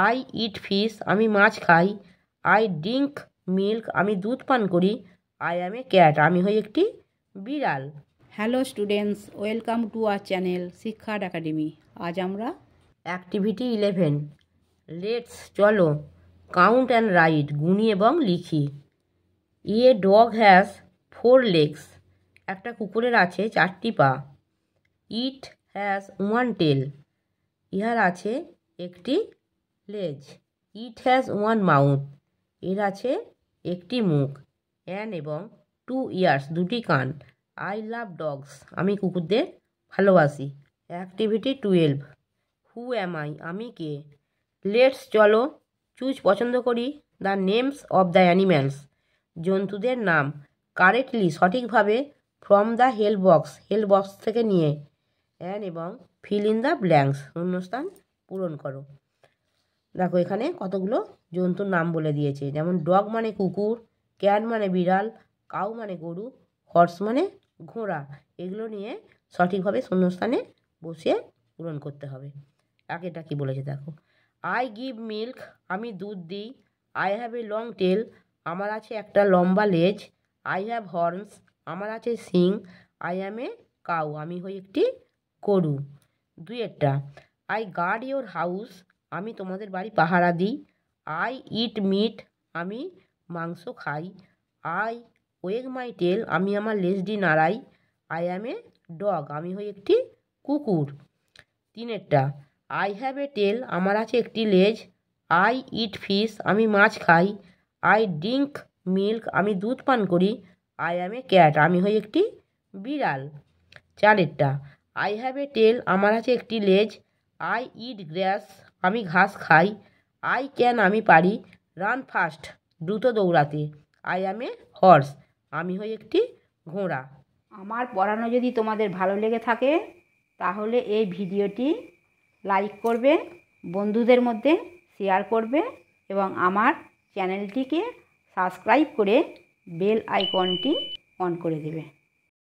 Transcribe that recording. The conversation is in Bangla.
আই ইট ফিশ, আমি মাছ খাই। আই ড্রিঙ্ক মিল্ক, আমি দুধ পান করি। আই অ্যাম এ ক্যাট, আমি হই একটি বিড়াল। Hello students, welcome to our channel Shikshartha Academy. আজ আমরা অ্যাক্টিভিটি 11, লেটস চলো কাউন্ট অ্যান্ড রাইট, গুনি এবং লিখি। এ ডগ হ্যাজ 4 legs, একটা কুকুরের আছে 4টি পা। ইট হ্যাজ 1 tail, ইহার আছে একটি লেজ। ইট হ্যাজ 1 mouth, এর আছে একটি মুখ। অ্যান এবং 2 ears, দুটি কান। আই লাভ ডগস, আমি কুকুরদের ভালোবাসি। অ্যাক্টিভিটি 12, হু অ্যাম আই, আমি কে। লেটস চলো চুজ, পছন্দ করি, the names of the animals, জন্তুদের নাম। কারেক্টলি, সঠিকভাবে, from the help box, help box থেকে নিয়ে। অ্যান এবং ফিল ইন দ্য ব্ল্যাঙ্কস, শূন্যস্থান পূরণ করো। দেখো এখানে কতগুলো জন্তুর নাম বলে দিয়েছে, যেমন ডগ মানে কুকুর, ক্যাট মানে বিড়াল, কাউ মানে গরু, হর্স মানে ঘোড়া। এগুলো নিয়ে সঠিকভাবে শূন্যস্থানে বসিয়ে পূরণ করতে হবে। এটা কি বলেছে দেখো। আই গিভ মিল্ক, আমি দুধ দিই। I have a long tail, আমার আছে একটা লম্বা লেজ। আই হ্যাভ হর্নস, আমার আছে শিং। আই অ্যাম এ কাউ, আমি হই একটি গরু। দুইয়েরটা, আই গার্ড ইয়োর হাউস, আমি তোমাদের বাড়ি পাহারা দিই। আই ইট মিট, আমি মাংস খাই। আই ওয়েগ মাই টেল, আমি আমার লেজটি নাড়াই। আই অ্যাম এ ডগ, আমি হই একটি কুকুর। তিনেরটা, আই হ্যাভ এ টেল, আমার আছে একটি লেজ। আই ইট ফিশ, আমি মাছ খাই। আই ড্রিঙ্ক মিল্ক, আমি দুধ পান করি। আই অ্যাম এ ক্যাট, আমি হই একটি বিড়াল। চারেরটা, আই হ্যাভ এ টেল, আমার আছে একটি লেজ। আই ইট গ্রাস, আমি ঘাস খাই। আই ক্যান, আমি পারি। রান ফাস্ট, দ্রুত দৌড়াতে। আই অ্যাম এ হর্স, আমি হই একটি ঘোড়া। আমার পড়ানো যদি তোমাদের ভালো লেগে থাকে তাহলে এই ভিডিওটি লাইক করবে, বন্ধুদের মধ্যে শেয়ার করবে এবং আমার চ্যানেলটিকে সাবস্ক্রাইব করে বেল আইকনটি অন করে দেবে।